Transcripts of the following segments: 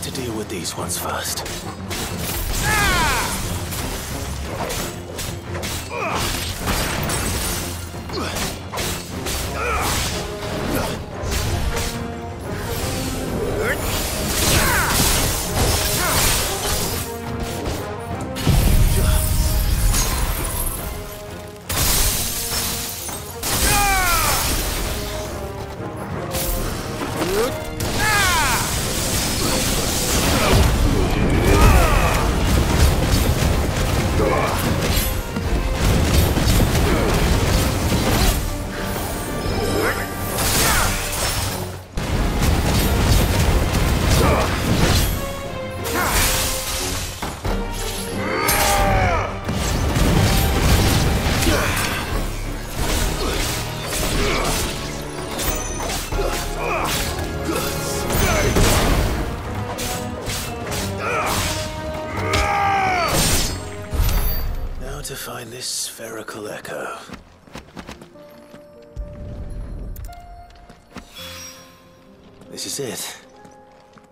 need to deal with these ones first. To find this spherical echo. This is it.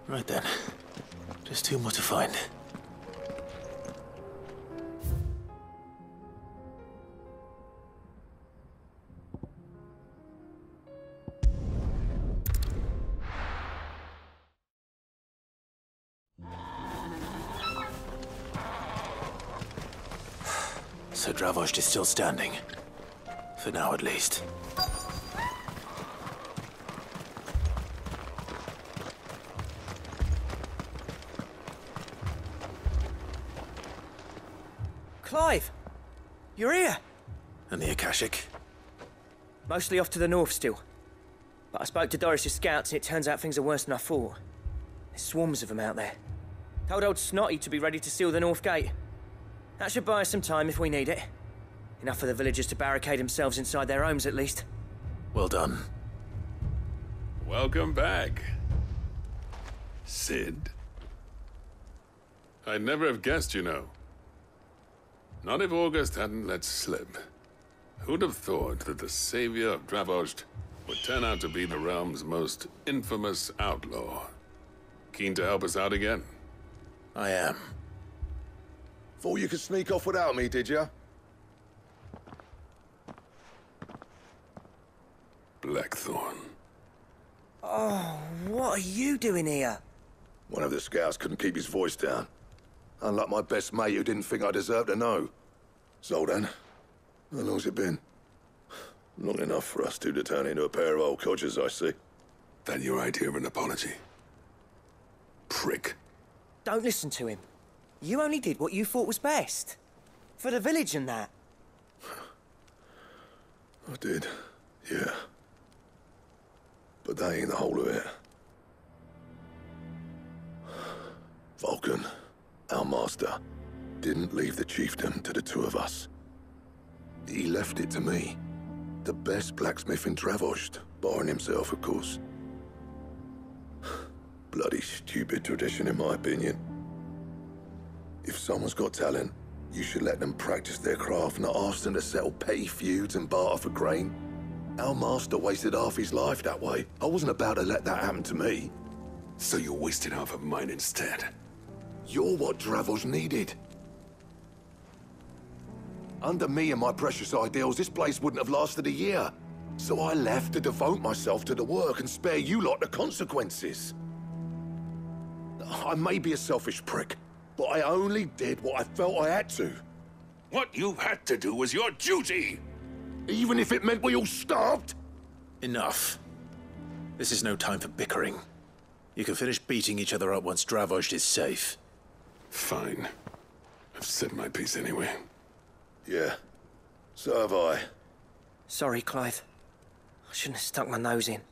Right then. Just two more to find. So Dravost is still standing. For now, at least. Clive! You're here! And the Akashic? Mostly off to the north still. But I spoke to Doris's scouts and it turns out things are worse than I thought. There's swarms of them out there. Told old Snotty to be ready to seal the north gate. That should buy us some time if we need it. Enough for the villagers to barricade themselves inside their homes, at least. Well done. Welcome back, Sid. I'd never have guessed, you know. Not if August hadn't let slip. Who'd have thought that the savior of Dravost would turn out to be the realm's most infamous outlaw? Keen to help us out again? I am. Thought you could sneak off without me, did you? Blackthorn. Oh, what are you doing here? One of the scouts couldn't keep his voice down. Unlike my best mate who didn't think I deserved to know. So then, how long's it been? Long enough for us two to turn into a pair of old codgers, I see. That your idea of an apology? Prick. Don't listen to him. You only did what you thought was best. For the village and that. I did, yeah. But that ain't the whole of it. Vulcan, our master, didn't leave the chiefdom to the two of us. He left it to me. The best blacksmith in Dravost, barring himself, of course. Bloody stupid tradition, in my opinion. If someone's got talent, you should let them practice their craft, not ask them to settle petty feuds and barter for grain. Our master wasted half his life that way. I wasn't about to let that happen to me. So you wasted half of mine instead? You're what Dravost needed. Under me and my precious ideals, this place wouldn't have lasted a year. So I left to devote myself to the work and spare you lot the consequences. I may be a selfish prick, but I only did what I felt I had to. What you had to do was your duty! Even if it meant we all starved? Enough. This is no time for bickering. You can finish beating each other up once Dravost is safe. Fine. I've said my piece anyway. Yeah, so have I. Sorry, Clive. I shouldn't have stuck my nose in.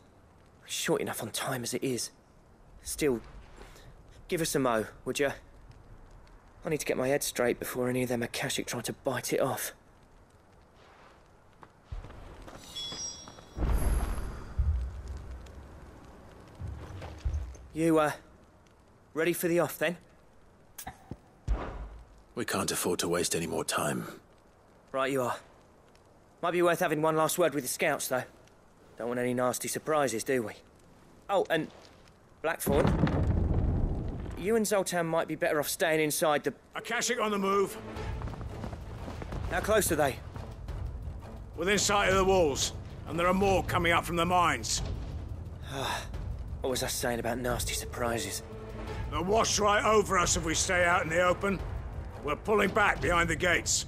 We're short enough on time as it is. Still, give us a mo, would you? I need to get my head straight before any of them Akashic try to bite it off. You, ready for the off, then? We can't afford to waste any more time. Right you are. Might be worth having one last word with the scouts, though. Don't want any nasty surprises, do we? Oh, and Blackthorn. You and Zoltan might be better off staying inside the... Akashic on the move. How close are they? Within sight of the walls. And there are more coming up from the mines. What was I saying about nasty surprises? They'll wash right over us if we stay out in the open. We're pulling back behind the gates.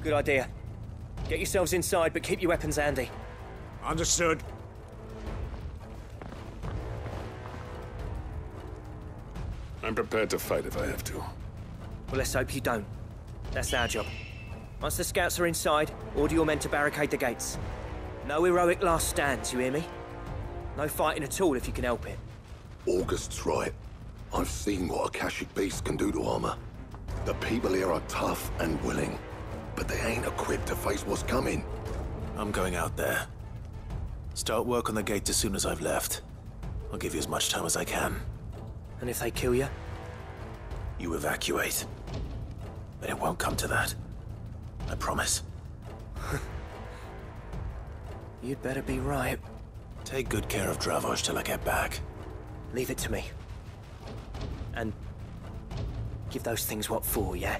Good idea. Get yourselves inside, but keep your weapons handy. Understood. I'm prepared to fight if I have to. Well, let's hope you don't. That's our job. Once the scouts are inside, order your men to barricade the gates. No heroic last stands, you hear me? No fighting at all if you can help it. August's right. I've seen what Akashic beasts can do to armor. The people here are tough and willing, but they ain't equipped to face what's coming. I'm going out there. Start work on the gate as soon as I've left. I'll give you as much time as I can. And if they kill you? You evacuate. But it won't come to that. I promise. You'd better be right. Take good care of Dravoj till I get back. Leave it to me. And give those things what for, yeah?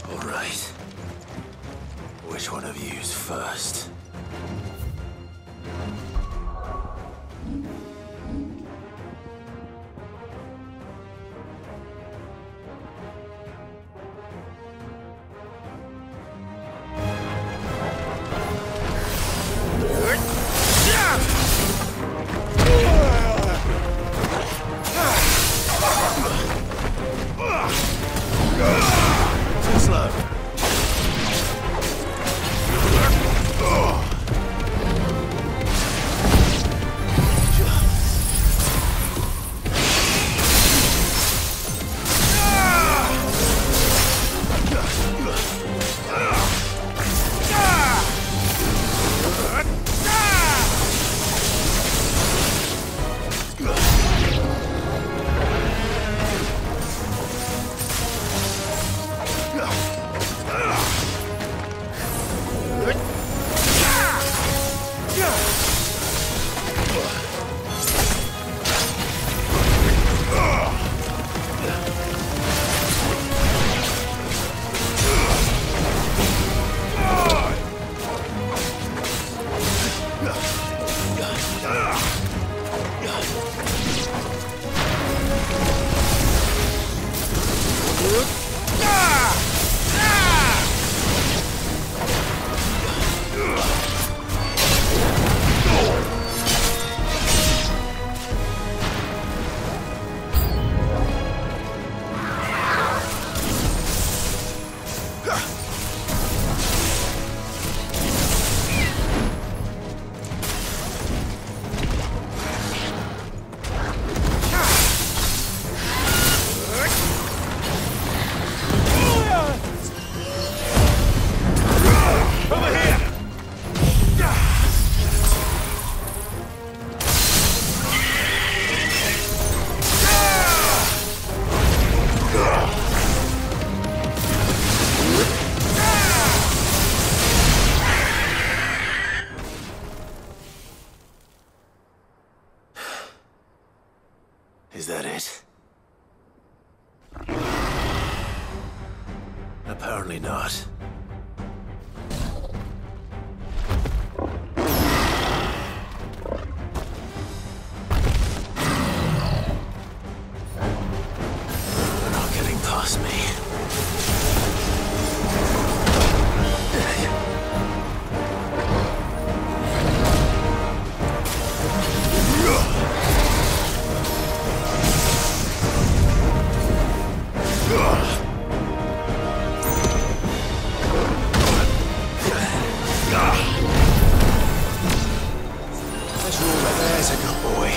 All right. Which one of you's first? Too slow. Is that it? Apparently not. They're not getting past me. There's a good boy.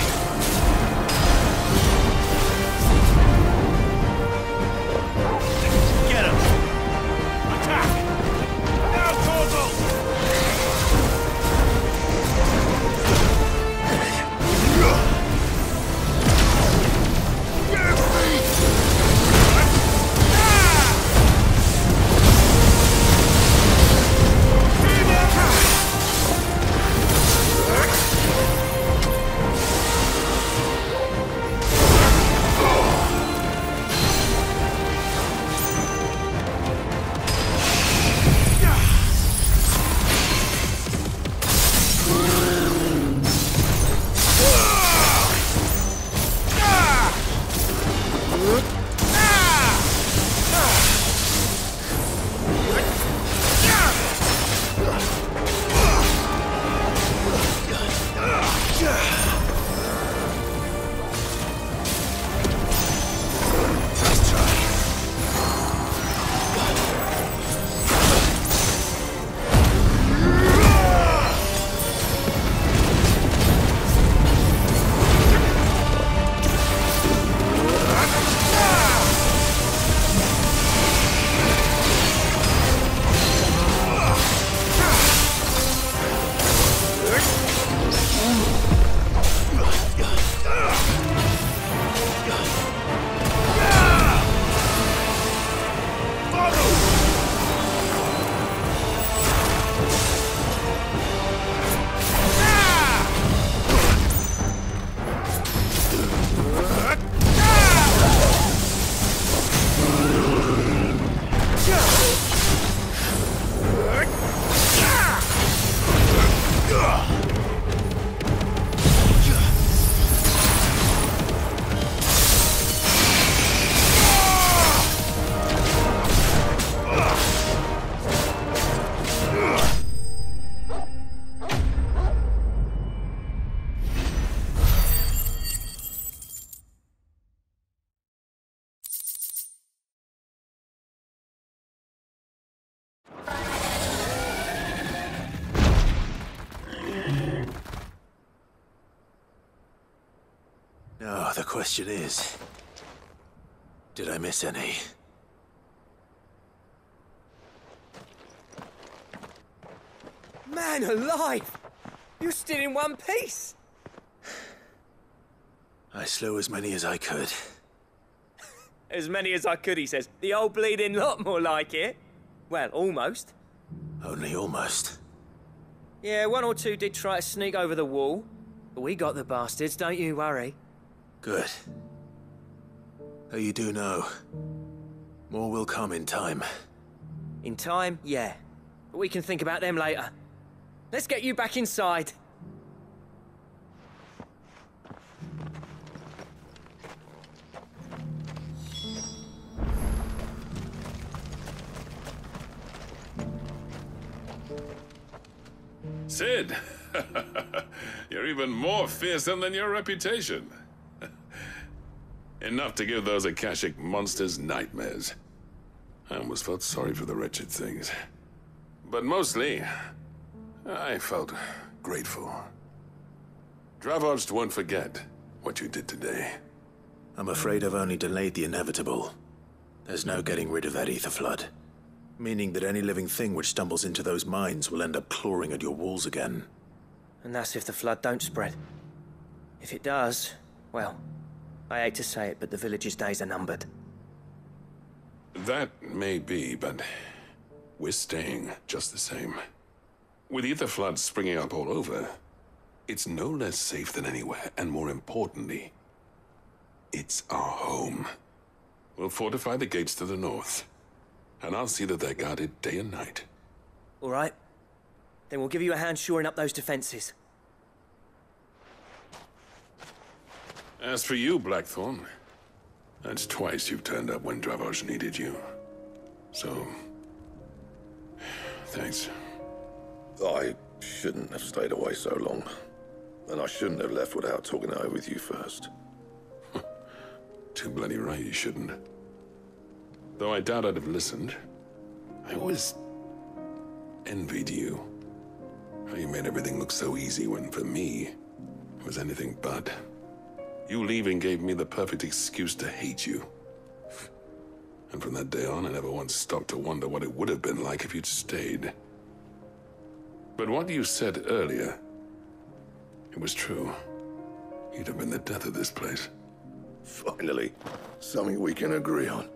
Now, the question is, did I miss any? Man alive! You're still in one piece! I slew as many as I could. As many as I could, he says. The old bleeding lot, more like it. Well, almost. Only almost. Yeah, one or two did try to sneak over the wall. But we got the bastards, don't you worry. Good. Though you do know, more will come in time. In time, yeah. But we can think about them later. Let's get you back inside. Sid! You're even more fearsome than your reputation. Enough to give those Akashic monsters nightmares. I almost felt sorry for the wretched things. But mostly, I felt grateful. Dravoged won't forget what you did today. I'm afraid I've only delayed the inevitable. There's no getting rid of that ether flood. Meaning that any living thing which stumbles into those mines will end up clawing at your walls again. And that's if the flood don't spread. If it does, well, I hate to say it, but the village's days are numbered. That may be, but we're staying just the same. With ether floods springing up all over, it's no less safe than anywhere, and more importantly, it's our home. We'll fortify the gates to the north, and I'll see that they're guarded day and night. All right. Then we'll give you a hand shoring up those defenses. As for you, Blackthorn, that's twice you've turned up when Dravos needed you. So, thanks. I shouldn't have stayed away so long. And I shouldn't have left without talking it over with you first. Too bloody right you shouldn't. Though I doubt I'd have listened. I always envied you. How you made everything look so easy when, for me, it was anything but. You leaving gave me the perfect excuse to hate you. And from that day on, I never once stopped to wonder what it would have been like if you'd stayed. But what you said earlier, it was true. You'd have been the death of this place. Finally, something we can agree on.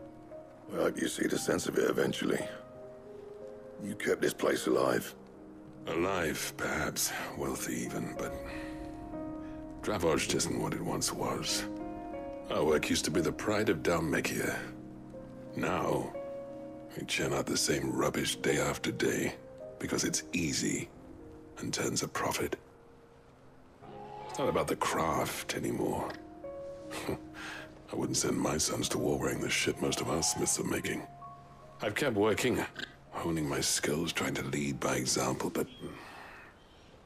I hope you see the sense of it eventually. You kept this place alive. Alive, perhaps. Wealthy even, but Dravoged isn't what it once was. Our work used to be the pride of Dalmekia. Now, we churn out the same rubbish day after day because it's easy and turns a profit. It's not about the craft anymore. I wouldn't send my sons to war wearing the shit most of our smiths are making. I've kept working, honing my skills, trying to lead by example, but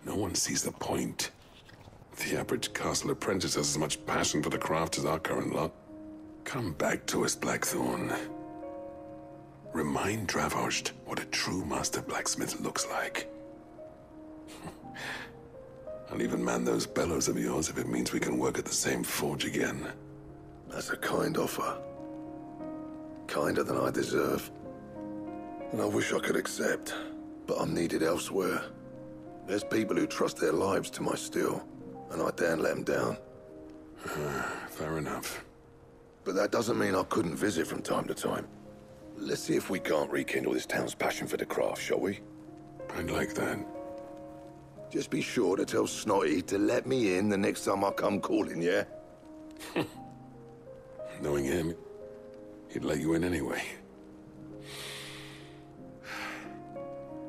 no one sees the point. The average castle apprentice has as much passion for the craft as our current lot. Come back to us, Blackthorn. Remind Dravost what a true master blacksmith looks like. I'll even man those bellows of yours if it means we can work at the same forge again. That's a kind offer. Kinder than I deserve. And I wish I could accept, but I'm needed elsewhere. There's people who trust their lives to my steel, and I daren't let them down. Fair enough. But that doesn't mean I couldn't visit from time to time. Let's see if we can't rekindle this town's passion for the craft, shall we? I'd like that. Just be sure to tell Snotty to let me in the next time I come calling, yeah? Knowing him, he'd let you in anyway.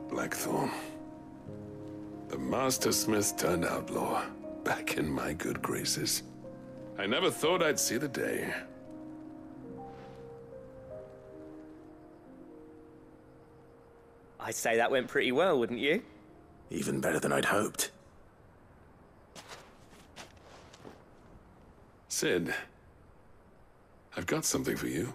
Blackthorn. The Master Smith turned outlaw, back in my good graces. I never thought I'd see the day. I'd say that went pretty well, wouldn't you? Even better than I'd hoped. Sid, I've got something for you.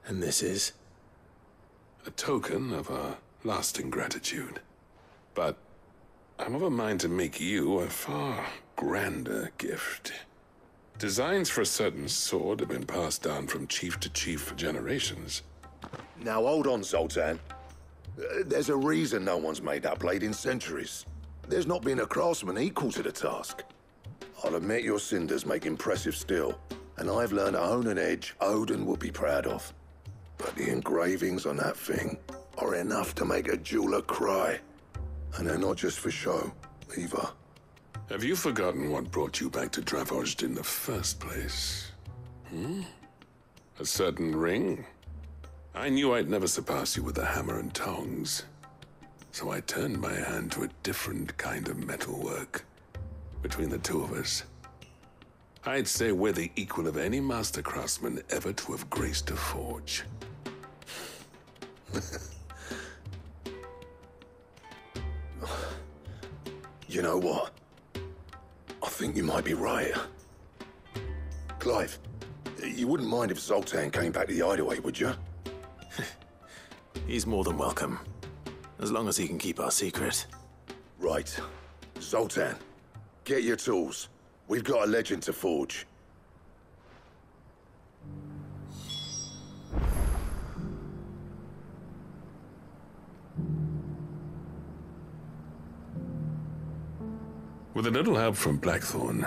And this is? A token of our lasting gratitude. But I'm of a mind to make you a far grander gift. Designs for a certain sword have been passed down from chief to chief for generations. Now hold on, Zoltan. There's a reason no one's made that blade in centuries. There's not been a craftsman equal to the task. I'll admit your cinders make impressive steel, and I've learned to hone an edge Odin will be proud of. But the engravings on that thing are enough to make a jeweler cry. And they're not just for show, either. Have you forgotten what brought you back to Dravost in the first place? A certain ring? I knew I'd never surpass you with the hammer and tongs. So I turned my hand to a different kind of metalwork. Between the two of us, I'd say we're the equal of any master craftsman ever to have graced a forge. You know what? I think you might be right. Clive, you wouldn't mind if Zoltan came back to the Hideaway, would you? He's more than welcome. As long as he can keep our secret. Right. Zoltan, get your tools. We've got a legend to forge. With a little help from Blackthorn,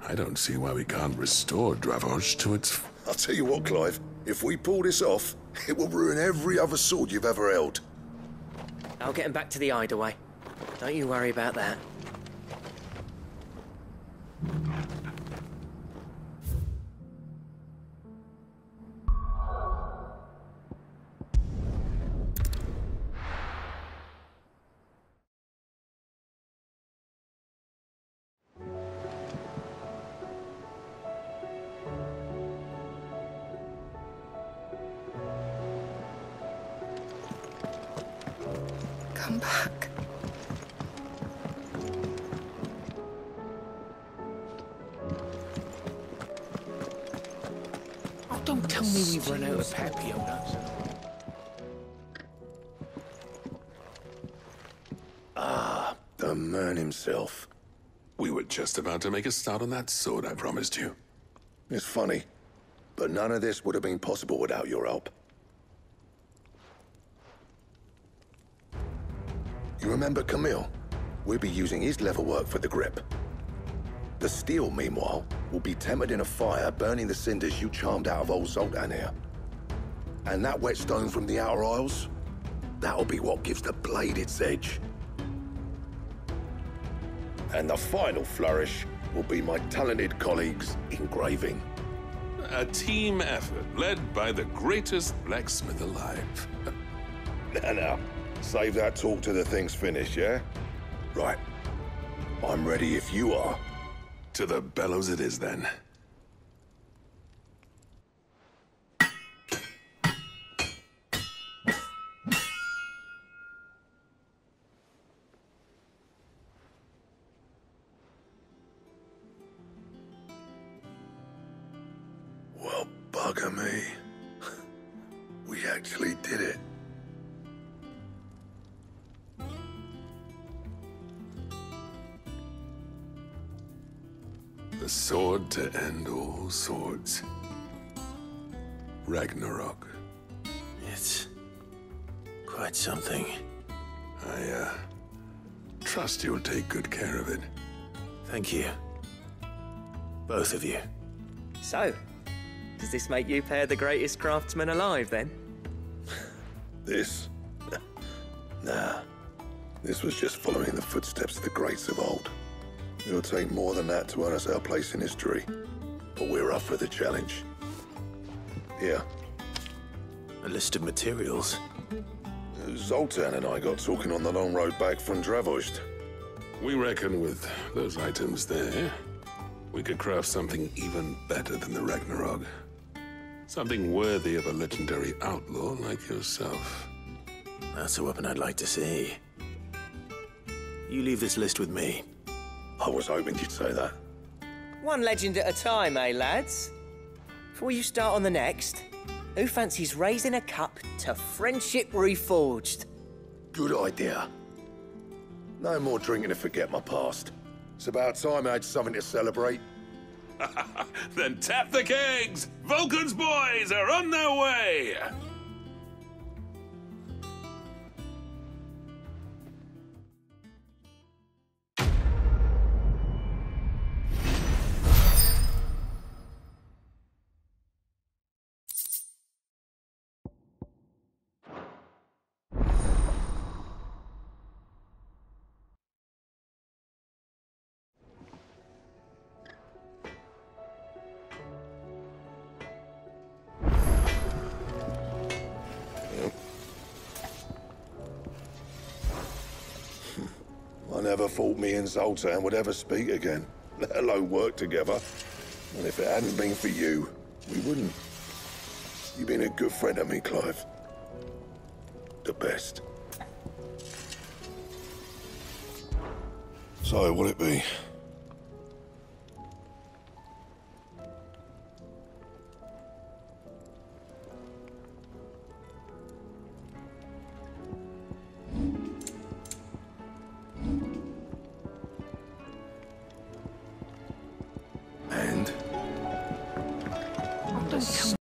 I don't see why we can't restore Dravost to its... I'll tell you what, Clive. If we pull this off, it will ruin every other sword you've ever held. I'll get him back to the Hideaway. Don't you worry about that. Come back. Oh, don't tell me we've run out of Papiolas. The man himself. We were just about to make a start on that sword I promised you. It's funny, but none of this would have been possible without your help. You remember Camille? We'll be using his leather work for the grip. The steel, meanwhile, will be tempered in a fire, burning the cinders you charmed out of old Zoltan here. And that whetstone from the Outer Isles, that'll be what gives the blade its edge. And the final flourish will be my talented colleagues' engraving. A team effort led by the greatest blacksmith alive. Now, Save that talk till the thing's finished, yeah? Right. I'm ready if you are. To the bellows it is, then. Well, bugger me. We actually did it. The sword to end all swords. Ragnarok. It's quite something. I, trust you'll take good care of it. Thank you. Both of you. So, does this make you pair the greatest craftsman alive, then? This? Nah. This was just following the footsteps of the greats of old. It'll take more than that to earn us our place in history. But we're up for the challenge. Here. A list of materials. Zoltan and I got talking on the long road back from Dravost. We reckon with those items there, we could craft something even better than the Ragnarok. Something worthy of a legendary outlaw like yourself. That's a weapon I'd like to see. You leave this list with me. I was hoping you'd say that. One legend at a time, eh, lads? Before you start on the next, who fancies raising a cup to friendship reforged? Good idea. No more drinking to forget my past. It's about time I had something to celebrate. Then tap the kegs! Vulcan's boys are on their way! I never thought me and Zoltan would ever speak again, let alone work together. And if it hadn't been for you, we wouldn't. You've been a good friend to me, Clive. The best. So, what'll it be?